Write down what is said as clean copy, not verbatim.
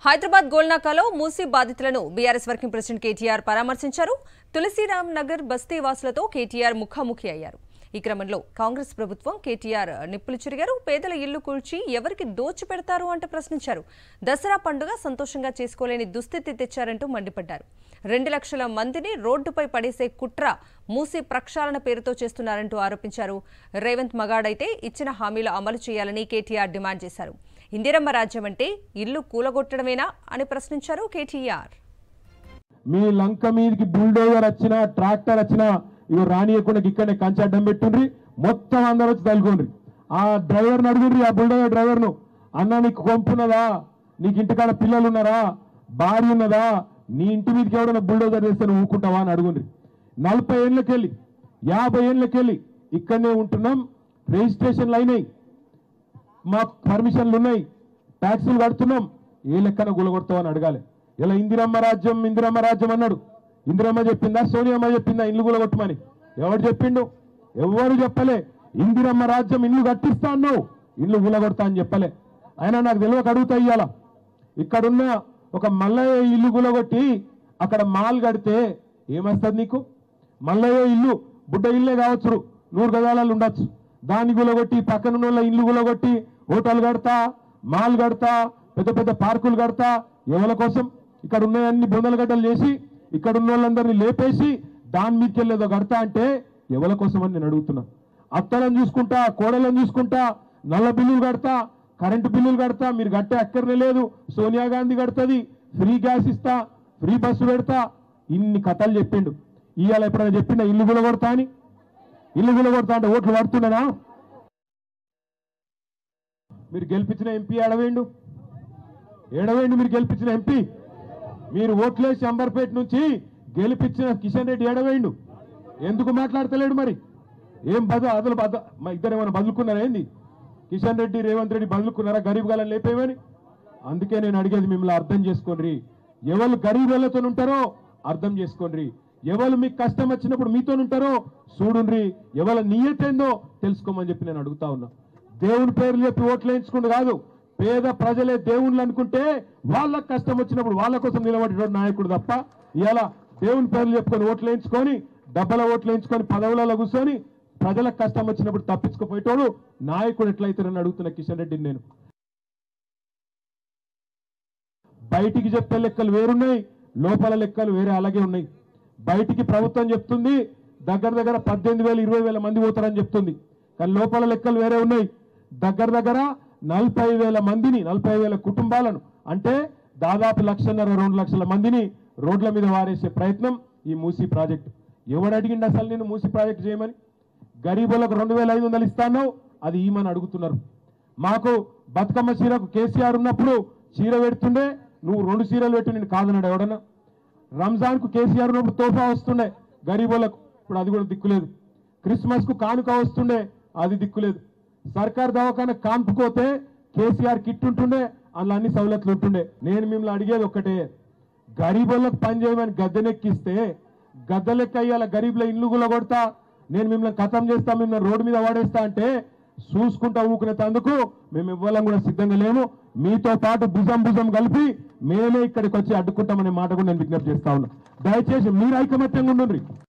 హైదరాబాద్ గోల్నాకాలో మూసీ బాధితులను BRS working president KTR పరామర్శించారు. తులసిరామ్ నగర్ బస్తీ వాసులతో కేటీఆర్ ముఖాముఖి అయ్యారు. ఈ క్రమంలో కాంగ్రెస్ ప్రభుత్వం కేటీఆర్ నిప్పులు చెరిగారు. పేదల ఇల్లు కూల్చి ఎవరికి దోచిపెడతారు అంటూ ప్రశ్నించారు. దసరా పండుగ సంతోషంగా చేసుకోలేని దుస్థితి తెచ్చారంటూ మండిపడ్డారు. 2 లక్షల మందిని రోడ్డుపై పడేసే కుట్ర మూసీ ప్రక్షాళన పేరుతో చేస్తున్నారంటూ ఆరోపించారు. రేవంత్ మగాడైతే ఇచ్చిన హామీలు అమలు చేయాలని కేటీఆర్ డిమాండ్ చేశారు. ఇందిరమ్మ రాజ్యం అంటే ఇల్లు కూలగొట్టడమేనా అని ప్రశ్నించారు కేటీఆర్. మీ లంక మీదకి బుల్డోజర్ వచ్చినా ట్రాక్టర్ వచ్చినా ఇవి రానియకుండా ఇక్కడనే కంచె అడ్డం పెట్టుండ్రి. మొత్తం అందరూ వచ్చి తలుకోండి. ఆ డ్రైవర్ని అడుగుండ్రి, ఆ బుల్డోజర్ డ్రైవర్ను, అన్న నీకు కొంపున్నదా, నీకు ఇంటికాడ పిల్లలు ఉన్నారా, భార్య ఉన్నదా, నీ ఇంటి మీదకి ఎవడన్నా బుల్డోజర్ చేస్తే నువ్వు ఊరుకుంటావా అని అడుగుండ్రి. 40 ఏళ్ళకెళ్ళి 50 ఏళ్ళకెళ్ళి ఇక్కడనే ఉంటున్నాం. రిజిస్ట్రేషన్లు అయినాయి, మాకు పర్మిషన్లు ఉన్నాయి, ట్యాక్సీలు కడుతున్నాం, ఏ లెక్కన గులగొడతావని అడగాలి. ఇలా ఇందిరమ్మ రాజ్యం అన్నాడు. ఇందిరమ్మ చెప్పిందా, సోనియమ్మ చెప్పిందా ఇల్లు గులగొట్టమని? ఎవరు చెప్పిండు? ఎవరు చెప్పలే. ఇందిరమ్మ రాజ్యం ఇల్లు కట్టిస్తా అన్నావు, ఇల్లు గులగొడతా అని చెప్పలే. అయినా నాకు తెలియక అడుగుతా ఇయ్యాల. ఇక్కడున్న ఒక మల్లయ్య ఇల్లు గులగొట్టి అక్కడ మాల్ కడితే ఏమొస్తుంది నీకు? మల్లయ్య ఇల్లు బుడ్డ ఇల్లే కావచ్చు, 100 గజాలలో ఉండొచ్చు. దాన్ని గులగొట్టి పక్కన ఇల్లు గులగొట్టి హోటల్ కడతా, మాల్ కడతా, పెద్ద పెద్ద పార్కులు కడతా ఎవరి కోసం? ఇక్కడ ఉన్నాయన్ని బొందలగడ్డలు చేసి ఇక్కడ ఉన్న వాళ్ళందరినీ లేపేసి దాని మీదకి వెళ్ళేదో కడతా అంటే ఎవరి కోసం అని నేను అడుగుతున్నా. అత్తలను చూసుకుంటా, కోడలను చూసుకుంటా, నల్ల బిల్లులు కడతా, కరెంటు బిల్లులు కడతా, మీరు కట్టే అక్కర్నే లేదు, సోనియా గాంధీ కడుతుంది, ఫ్రీ గ్యాస్ ఇస్తా, ఫ్రీ బస్సు పెడతా, ఇన్ని కథలు చెప్పిండు. ఇవాళ ఎప్పుడైనా చెప్పిండా ఇల్లు గులగొడతా అని? ఇల్లు గులగొడతా అంటే ఓట్లు పడుతున్నానా? మీరు గెలిపించిన ఎంపీ ఏడవేండు? మీరు గెలిపించిన ఎంపీ, మీరు ఓట్లేసి అంబర్పేట నుంచి గెలిపించిన కిషన్ రెడ్డి ఏడవేండు? ఎందుకు మాట్లాడతలేడు? మరి ఏం అదలు మా ఇద్దరు ఏమైనా బదులుకున్నారా ఏంది? కిషన్ రెడ్డి రేవంత్ రెడ్డి బదులుకున్నారా గరీబ్ గాలని లేపేమని? అందుకే నేను అడిగేది మిమ్మల్ని అర్థం చేసుకోండి. ఎవరు గరీబులతో ఉంటారో అర్థం చేసుకోండి. ఎవరు మీకు కష్టం వచ్చినప్పుడు మీతో ఉంటారో చూడుండ్రి. ఎవరి నియతేందో తెలుసుకోమని చెప్పి నేను అడుగుతా ఉన్నా. దేవుని పేర్లు చెప్పి ఓట్లు వేయించుకుంటూ కాదు, పేద ప్రజలే దేవుళ్ళు అనుకుంటే వాళ్ళకి కష్టం వచ్చినప్పుడు వాళ్ళ కోసం నిలబడేటోడు నాయకుడు తప్ప, ఇలా దేవుని పేర్లు చెప్పుకొని ఓట్లు వేయించుకొని డబ్బల ఓట్లు వేయించుకొని పదవులలో కూర్చొని ప్రజలకు కష్టం వచ్చినప్పుడు తప్పించుకుపోయేటోడు నాయకుడు ఎట్లయితారని అడుగుతున్న కిషన్ రెడ్డిని నేను. బయటికి చెప్పే లెక్కలు వేరున్నాయి, లోపల లెక్కలు వేరే అలాగే ఉన్నాయి. బయటికి ప్రభుత్వం చెప్తుంది దగ్గర 18,000 20,000 మంది పోతారని చెప్తుంది, కానీ లోపల లెక్కలు వేరే ఉన్నాయి. దగ్గర 40,000 మందిని, 40,000 కుటుంబాలను, అంటే దాదాపు 1,50,000 2 లక్షల మందిని రోడ్ల మీద వారేసే ప్రయత్నం ఈ మూసీ ప్రాజెక్టు. ఎవడు అడిగిండి అసలు నేను మూసీ ప్రాజెక్టు చేయమని? గరీబులకు 2,500 ఇస్తాను, అది ఈమని అడుగుతున్నారు. మాకు బతుకమ్మ చీరకు కేసీఆర్ ఉన్నప్పుడు చీర పెడుతుండే, నువ్వు 2 చీరలు పెట్టి నేను కాదన్నాడు ఎవడన్నా? రంజాన్కు కేసీఆర్ ఉన్నప్పుడు తోఫా వస్తుండే గరీబులకు, ఇప్పుడు అది కూడా దిక్కులేదు. క్రిస్మస్కు కానుక వస్తుండే, అది దిక్కులేదు. సర్కార్ దవాఖాన కాన్పుకోతే కేసీఆర్ కిట్ ఉంటుండే, అందులో అన్ని సౌలతులు ఉంటుండే. నేను మిమ్మల్ని అడిగేది ఒక్కటే, గరీబులకు పని చేయమని గద్దెనెక్కిస్తే గద్దెలెక్క అయ్యాల గరీబుల ఇల్లు గులగొడతా, నేను మిమ్మల్ని ఖతం చేస్తా, మిమ్మల్ని రోడ్డు మీద వాడేస్తా అంటే చూసుకుంటా ఊకునేందుకు మేము ఇవ్వాలని కూడా సిద్ధంగా లేము. మీతో పాటు భుజం కలిపి మేమే ఇక్కడికి వచ్చి అడ్డుకుంటామనే మాట కూడా నేను విజ్ఞప్తి చేస్తా ఉన్నా. దయచేసి మీరు ఐకమత్యంగా ఉండండి.